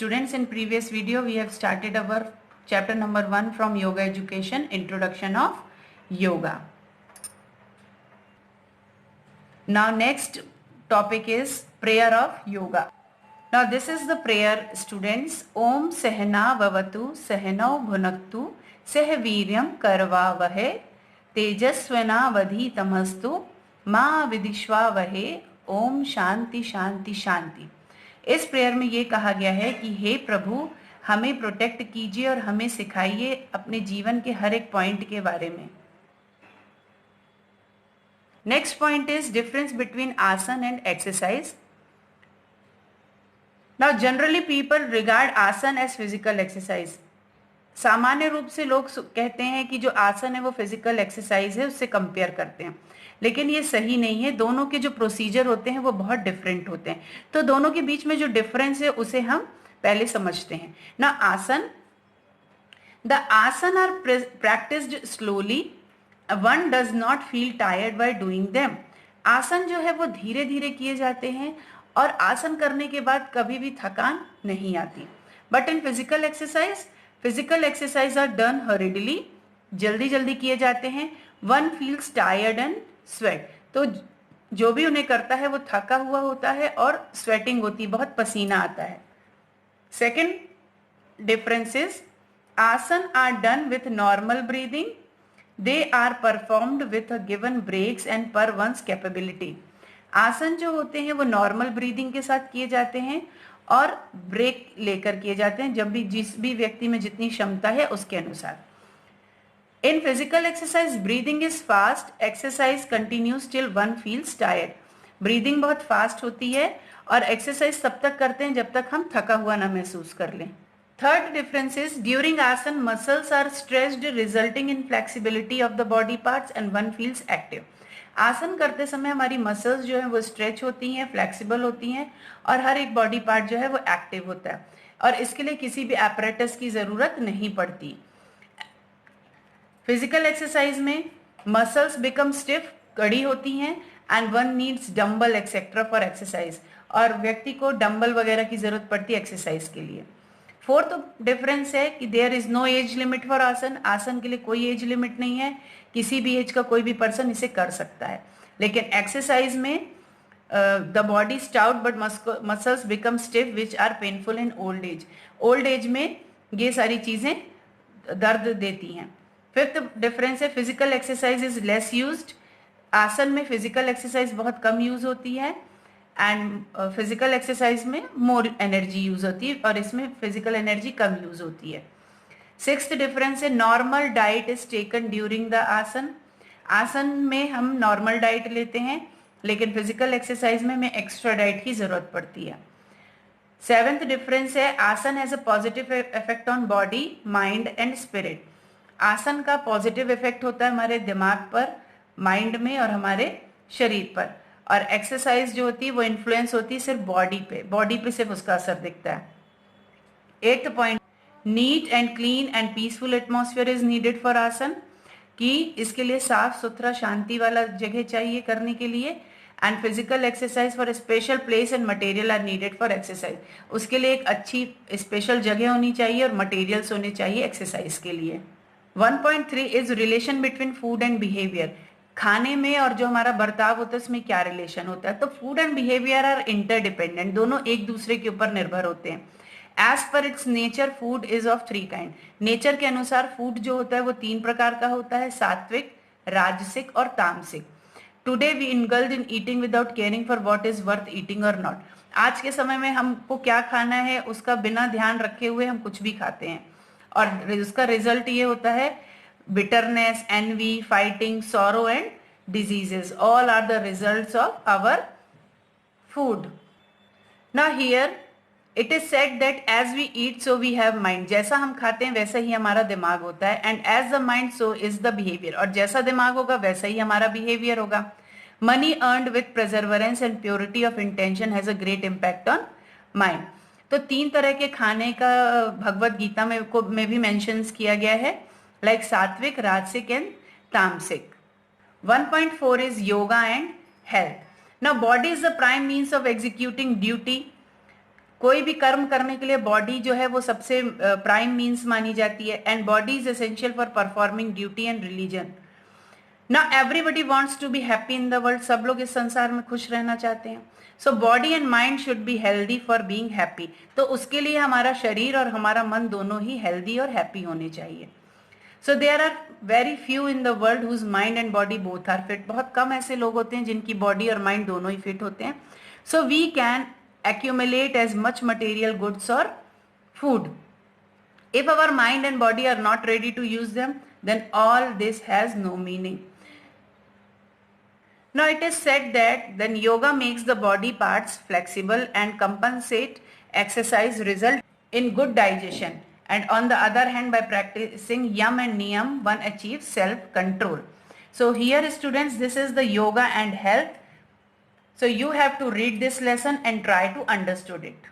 Students, in previous video we have started our chapter number 1 from Yoga Education, Introduction of Yoga. Now next topic is prayer of yoga. Now this is the prayer, students. Om Sehna Vavatu Sehnau Bhunaktu Seh Viryam Karvavahe Tejasvana Vadhitamastu Ma Vidishvavahe Om Shanti Shanti Shanti. इस prayer में ये कहा गया है कि हे प्रभु, हमें protect कीजिए और हमें सिखाइए अपने जीवन के हर एक पॉइंट के बारे में. Next point is difference between asana and exercise. Now generally people regard asana as physical exercise. सामान्य रूप से लोग कहते हैं कि जो आसन है वो फिजिकल एक्सरसाइज है, उससे कंपेयर करते हैं, लेकिन ये सही नहीं है. दोनों के जो प्रोसीजर होते हैं वो बहुत डिफरेंट होते हैं. तो दोनों के बीच में जो डिफरेंस है उसे हम पहले समझते हैं. ना आसन, the asana are practised slowly, one does not feel tired by doing them. आसन जो है वो धीरे धीरे किए जाते हैं और आसन करने के बाद कभी भी थकान नहीं आती. But in physical exercise are done hurriedly, जल्दी जल्दी किए जाते हैं. One feels tired and sweat, तो जो भी उन्हें करता है वो थका हुआ होता है और स्वेटिंग होती है, बहुत पसीना आता है. Second difference is asana are done with normal breathing, they are performed with given breaks and per one's capability. आसन जो होते हैं वो नॉर्मल ब्रीदिंग के साथ किए जाते हैं और ब्रेक लेकर किए जाते हैं, जब भी जिस भी व्यक्ति में जितनी क्षमता है उसके अनुसार. In physical exercise, breathing is fast. Exercise continues till one feels tired. Breathing बहुत फास्ट होती है और एक्सरसाइज तब तक करते हैं जब तक हम थका हुआ ना महसूस कर लें. Third difference is during asana muscles are stretched resulting in flexibility of the body parts and one feels active. आसन करते समय हमारी मसल्स जो है वो स्ट्रेच होती हैं, फ्लेक्सिबल होती हैं और हर एक बॉडी पार्ट जो है वो एक्टिव होता है और इसके लिए किसी भी एपरेटस की जरूरत नहीं पड़ती. फिजिकल एक्सरसाइज में मसल्स बिकम स्टिफ, कड़ी होती हैं and one needs dumbbell etcetera for exercise, और व्यक्ति को डंबल वगैरह की जरूरत पड़ती है एक्सरसाइज के लिए. फोर्थ डिफरेंस है कि there is no age limit for asana. आसन के लिए कोई एज लिमिट नहीं है, किसी भी एज का कोई भी पर्सन इसे कर सकता है. लेकिन एक्सरसाइज में the body stout but muscles become stiff which are painful in old age. Old age में ये सारी चीजें दर्द देती हैं. फिफ्थ डिफरेंस है physical exercise is less used. आसन में फिजिकल एक्सरसाइज बहुत कम यूज होती है एंड फिजिकल एक्सरसाइज में मोर एनर्जी यूज होती है और इसमें फिजिकल एनर्जी कम यूज होती है. सिक्स्थ डिफरेंस है normal diet is taken during the आसन. आसन में हम नॉर्मल डाइट लेते हैं लेकिन फिजिकल एक्सरसाइज में हमें एक्स्ट्रा डाइट की जरूरत पड़ती है. सेवेंथ डिफरेंस है आसन has a positive effect on body, mind and spirit. आसन का पॉजिटिव इफेक्ट होता है हमारे दिमाग पर, माइंड में और हमारे शरीर पर, और एक्सरसाइज जो होती है वो इन्फ्लुएंस होती है सिर्फ बॉडी पे सिर्फ उसका असर दिखता है. Eighth point, neat and clean and peaceful atmosphere is needed for आसन, कि इसके लिए साफ सुथरा शांति वाला जगह चाहिए करने के लिए. And physical exercise for special place and material are needed for exercise. उसके लिए एक अच्छी स्पेशल जगह होनी चाहिए और मटेरियल्स होने चाहिए एक्सरसाइज के लिए. 1.3 is relation between food and behaviour. खाने में और जो हमारा बर्ताव होता है उसमें क्या रिलेशन होता है. तो food and behaviour are interdependent, दोनों एक दूसरे के ऊपर निर्भर होते हैं. As per its nature food is of 3 kind. Nature के अनुसार फूड जो होता है वो 3 प्रकार का होता है, सात्विक, राजसिक और tamasic. Today we indulge in eating without caring for what is worth eating और नॉट. आज के समय में हमको क्या खाना है उसका बिना ध्यान रखे हुए हम कुछ भी खाते हैं और उसका रिजल्ट ये होता है bitterness, envy, fighting, sorrow and diseases. All are the results of our food. Now here it is said that as we eat so we have mind. जैसा हम खाते हैं वैसा ही हमारा दिमाग होता है. And as the mind so is the behaviour. और जैसा दिमाग होगा वैसा ही हमारा बिहेवियर होगा. Money earned with perseverance and purity of intention has a great impact on mind. तो 3 तरह के खाने का भगवत गीता में भी मेंशंस किया गया है, लाइक सात्विक, राजसिक एंड तामसिक. 1.4 is yoga and health. Now body is the prime means of executing duty. कोई भी कर्म करने के लिए बॉडी जो है वो सबसे प्राइम मीन्स मानी जाती है, and body is essential for performing duty and religion. ना everybody wants to be happy in the world, सब लोग इस संसार में खुश रहना चाहते हैं। So body and mind should be healthy for being happy, तो उसके लिए हमारा शरीर और हमारा मन दोनों ही हेल्दी और हैप्पी होने चाहिए। So there are very few in the world whose mind and body both are fit, बहुत कम ऐसे लोग होते हैं जिनकी बॉडी और माइंड दोनों ही फिट होते हैं। So we can accumulate as much material goods or food. If our mind and body are not ready to use them, then all this has no meaning. Now it is said that then yoga makes the body parts flexible and compensate exercise result in good digestion, and on the other hand by practicing yam and niyam one achieves self control. So here students, this is the yoga and health. So you have to read this lesson and try to understand it.